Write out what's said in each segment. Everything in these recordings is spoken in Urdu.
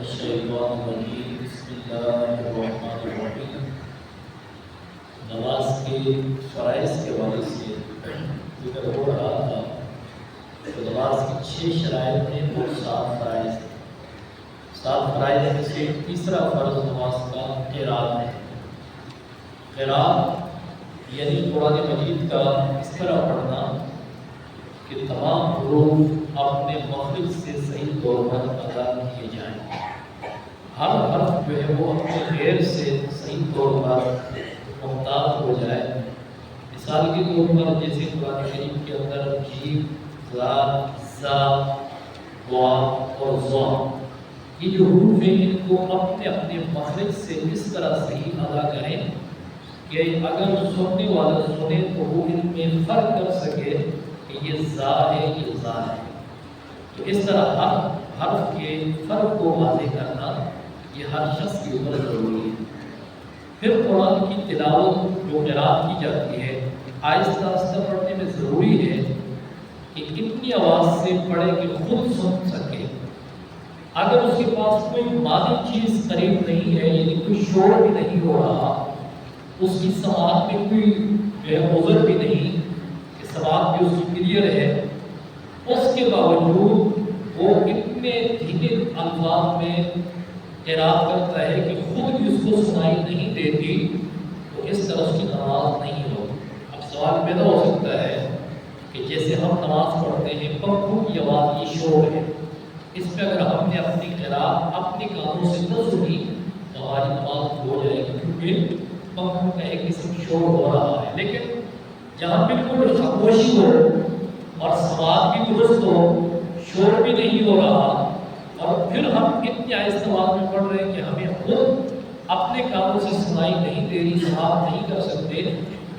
الشیطان الرجیم بسم اللہ الرحمن الرحیم۔ نماز کے فرائض کے حوالے سے ذکر ہو رہا تھا تو نماز کی 6 شرائط ہیں اور 7 فرائض ہیں۔ 7 فرائض میں سے تیسرا فرض نماز کا قرات ہے۔ قرات یعنی قرآن مجید کا اس طرح پڑھنا کہ تمام حروف اپنے مخرج سے صحیح طور پر ادا کیے جائیں، ہر حرف جو ہے وہ اپنے غیر سے صحیح طور پر محتاط ہو جائے۔ مثال کے طور پر جیسے قرآن کریم کے اندر جیم، زال، زا، وا اور ظا، یہ جو حروف ہیں ان کو اپنے اپنے مخرج سے اس طرح صحیح ادا کریں کہ اگر سننے والا سنے تو وہ ان میں فرق کر سکے کہ یہ زا ہے یہ زا ہے۔ تو اس طرح ہر حرف کے فرق کو واضح کرنا یہ ہر شخص کے اوپر ضروری ہے۔ پھر قرآن کی تلاوت جو قرات کی جاتی ہے آہستہ آہستہ پڑھنے میں ضروری ہے کہ اتنی آواز سے پڑھے کہ خود سن سکے۔ اگر اس کے پاس کوئی مادی چیز قریب نہیں ہے، یعنی کوئی شور بھی نہیں ہو رہا، اس کی سماعت میں کوئی جو ہے عذر بھی نہیں کہ سماعت بھی اس کی کلیئر ہے، اس کے باوجود وہ اتنے دھیمے الفاظ میں قرات کرتا ہے کہ خود بھی اس کو سنائی نہیں دیتی، تو اس طرح اس کی نماز نہیں ہوگی۔ اب سوال پیدا ہو سکتا ہے کہ جیسے ہم نماز پڑھتے ہیں پنکھوں کی آواز یہ شور ہے، اس میں اگر ہم نے اپنی قرات اپنے کانوں سے نہ سنی تو ہماری نماز ہو جائے گی، کیونکہ پنکھوں کا ایک قسم شور ہو رہا ہے۔ لیکن جہاں بالکل خاموشی ہو اور سماعت بھی درست ہو، شور بھی نہیں ہو رہا، اور پھر ہم اتنی آہستہ آواز میں پڑھ رہے ہیں کہ ہمیں خود اپنے کانوں سے سنائی نہیں دے رہی، سماعت نہیں کر سکتے،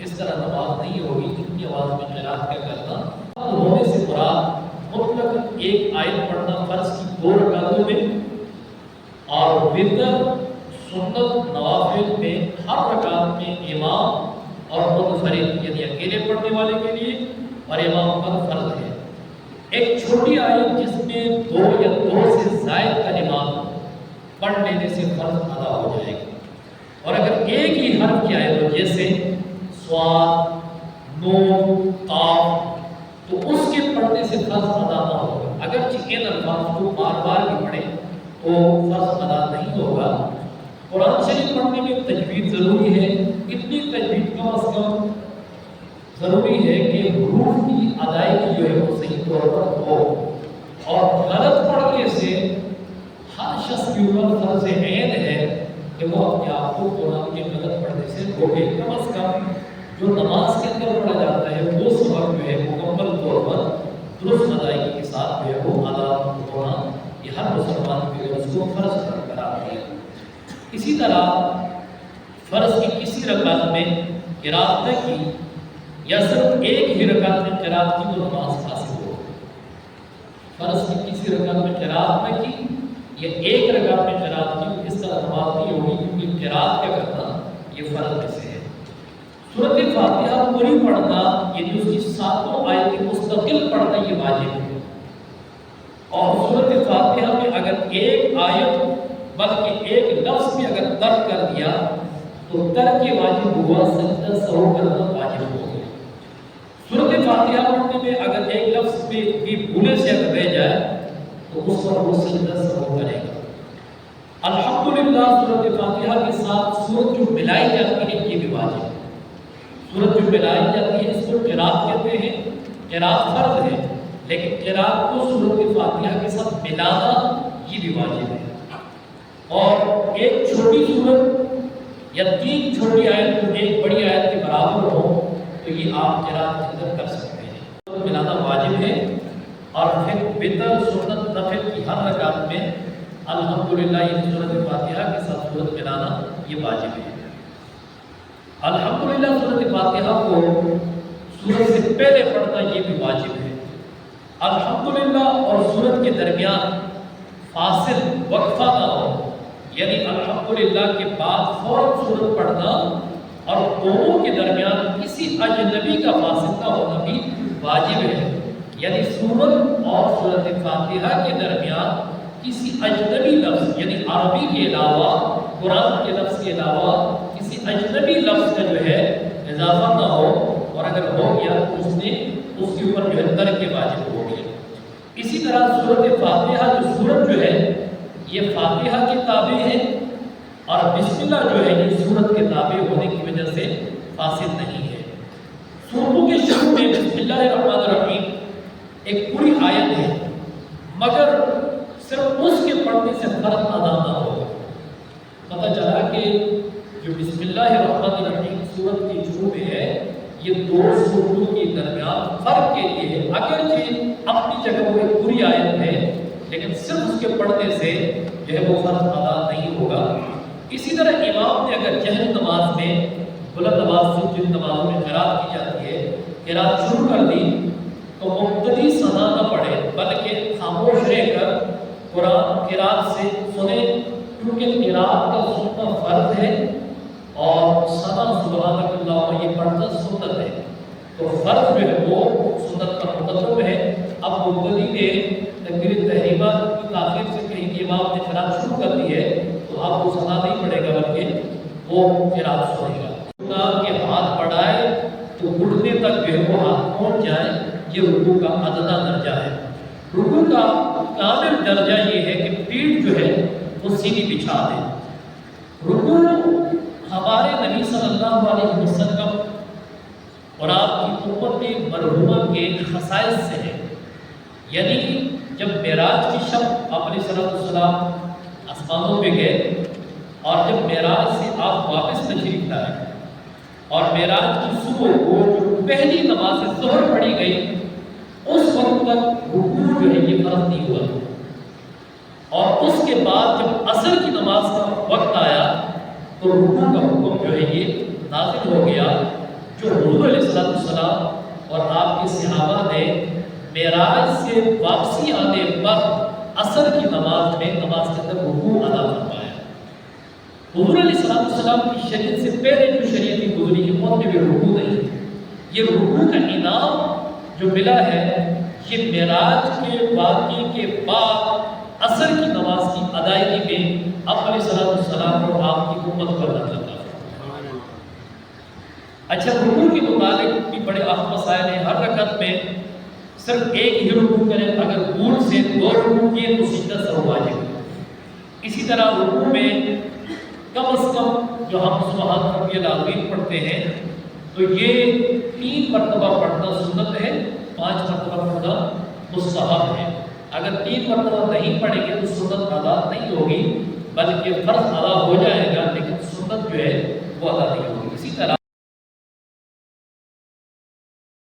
اس طرح نماز نہیں ہوگی۔ اتنی آواز میں قرات کا کرنا ہونے سے مراد مطلق ایک آیت پڑھنا فرض کی 2 رکعتوں میں، اور وتر سنت نوافل میں ہر رکعت میں امام اور منفرد یعنی اکیلے پڑھنے والے کے لیے اور امام پر فرض ہے۔ ایک چھوٹی آیت جس میں 2 یا 2 سے زائد کلمات پڑھ لینے سے فرض ادا ہو جائے گا، اور اگر ایک ہی حرف کی آیت ہو جیسے صاد، نون، قاف، تو اس کے پڑھنے سے فرض ادا نہ ہوگا۔ اگرچہ ان الفاظ کو بار بار بھی پڑھیں تو فرض ادا نہیں ہوگا۔ قرآن شریف پڑھنے میں تجوید ضروری ہے، اتنی تجوید کم از کم ضروری ہے کہ حروف کی ادائیگی جو ہے وہ صحیح طور پر ہو، اور غلط پڑھنے سے ہر شخص کے اوپر فرض عین ہے کہ وہ اپنے آپ کو قرآن کے غلط پڑھنے سے روکے۔ کم از کم جو نماز کے اندر پڑھا جاتا ہے وہ سبق جو ہے مکمل طور پر درست ادائیگی کے ساتھ جو ہے وہ ادا ہونا یہ ہر مسلمان کے لیے اس کو فرض قرار دیا۔ اسی طرح فرض کی کسی رکعت میں قرات نہ کی یا صرف ایک ہی رکعت میں قرات کی تو نماز فاسد ہو۔ فرض کی کسی رکعت میں قرات نہ کی یا ایک رکعت میں قرات کی، اس طرح نماز نہیں ہوگی، کیونکہ قرات کا کرنا یہ فرض میں سے ہے۔ سورۃ فاتحہ پوری پڑھنا یعنی اس کی 7 آیتیں مستقل پڑھنا یہ واجب ہے، اور سورۃ فاتحہ میں اگر ایک آیت بلکہ ایک لفظ بھی اگر ترک کر دیا تو ترک واجب ہوا، سجدہ سہو کرنا واجب ہو گیا۔ سورۃ فاتحہ پڑھنے میں اگر ایک لفظ بھی بھولے سے اگر رہ جائے تو اس پر وہ سجدہ سہو کرے گا۔ الحمدللہ سورۃ فاتحہ کے ساتھ سورت جو ملائی جاتی ہے یہ بھی واجب ہے۔ سورت جو ملائی جاتی ہے اس کو قرات کہتے ہیں، قرات فرض ہے، لیکن قرات کو سورۃ فاتحہ کے ساتھ ملانا یہ بھی واجب ہے۔ اور ایک چھوٹی سورت یا 3 چھوٹی آیت جو ایک بڑی آیت کے برابر ہو تو یہ آپ قرات کے اندر کر سکتے ہیں، تو ملانا واجب ہے۔ اور پھر وتر سنت نفل کی ہر رکعت میں الحمدللہ یعنی سورۃ فاتحہ کے ساتھ سورت ملانا یہ واجب ہے۔ الحمدللہ سورۃ فاتحہ کو سورت سے پہلے پڑھنا یہ بھی واجب ہے۔ الحمدللہ اور سورت کے درمیان فاصل وقفہ نہ ہو، یعنی الحمدللہ کے بعد فوراً سورت پڑھنا اور دونوں کے درمیان کسی اجنبی کا فاصل نہ ہونا بھی واجب ہے، یعنی سورت اور سورۃ فاتحہ کے درمیان کسی اجنبی لفظ یعنی عربی کے علاوہ، قرآن کے لفظ کے علاوہ کسی اجنبی لفظ کا جو ہے اضافہ نہ ہو، اور اگر ہو گیا تو اس کے اوپر جو ہے ترک واجب ہو گیا۔ اسی طرح سورۃ فاتحہ جو سورت جو ہے یہ فاتحہ کے تابع ہے، اور بسم اللہ جو ہے یہ سورت کے تابع ہونے کی وجہ سے فاسد نہیں ہے۔ سورتوں کے شروع میں بسم اللہ الرحمن الرحیم ایک پوری آیت ہے، مگر صرف اس کے پڑھنے سے فرق ادا نہ ہوگا۔ پتہ چلا کہ جو بسم اللہ الرحمن الرحیم سورت کی شروع میں ہے یہ دو سورتوں کے درمیان فرق کے لیے ہے، اگرچہ اپنی جگہ وہ ایک پوری آیت ہے لیکن صرف اس کے پڑھنے سے جو ہے وہ فرق ادا نہیں ہوگا۔ اسی طرح امام نے اگر جہر نماز میں بلند آواز سے جن نمازوں میں قرات کی جاتی ہے قرات شروع کر دی تو مبتدی ثنا نہ پڑھے بلکہ خاموش رہ کر قرآن قرات سے سنے، کیونکہ قرات کا سننا فرض ہے اور ثنا سبحانک اللہم یہ پڑھنا سنت ہے، تو فرض جو ہے وہ سنت پر مقدم ہے۔ اب مبتدی نے تکبیر تحریمہ کی تاخیر سے کہیں کہ امام نے قرات شروع کر دی ہے تو آپ کو ثنا نہیں پڑے گا بلکہ وہ قرات سنے گا۔ کہ ہاتھ بڑھائے تو گھٹنے تک جو ہے وہ ہاتھ پہنچ جائے، یہ رکوع کا ادنا درجہ ہے۔ رکوع کا کامل درجہ یہ ہے کہ پیٹھ جو ہے وہ سیدھی بچھا دے۔ رکوع ہمارے نبی صلی اللہ علیہ وسلم اور آپ کی امت مرحومہ کے خصائص سے ہے، یعنی جب معراج کی شب آپ علیہ السلام آسمانوں پہ گئے اور جب معراج سے آپ واپس تشریف لائے اور معراج کی صبح کو جو پہلی نماز ظہر پڑھی گئی اس وقت تک رکوع جو ہے یہ فرض نہیں ہوا، اور اس کے بعد جب عصر کی نماز کا وقت آیا تو رکوع کا حکم جو ہے یہ نازل ہو گیا، جو حضور علیہ السلام اور آپ کے صحابہ نے معراج سے واپسی آنے پر عصر کی نماز میں نماز کے اندر رکوع ادا فرمایا۔ حضور علیہ السلام کی شریعت سے پہلے جو شریعت گزری ہے وہ میں بھی رکوع نہیں ہے۔ یہ رکوع کا انعام جو ملا ہے یہ معراج کے واقعے کے بعد عصر کی نماز کی ادائیگی میں آپ علیہ السلام اور آپ کی امت پر نازل ہوا۔ اچھا، رکوع کے متعلق بھی بڑے اہم مسائل ہیں۔ ہر رکعت میں صرف ایک ہی رکوع کریں، اگر بھول سے دو رکوع کیے تو سجدہ سہو واجب ہے۔ اسی طرح رکوع میں کم از کم جو ہم سبحان ربی العظیم پڑھتے ہیں تو یہ 3 مرتبہ پڑھنا سنت ہے، 5 مرتبہ پڑھنا مستحب ہے۔ اگر 3 مرتبہ نہیں پڑھیں گے تو سنت ادا نہیں ہوگی، بلکہ فرض ادا ہو جائے گا لیکن سنت جو ہے وہ ادا نہیں ہوگی۔ اسی طرح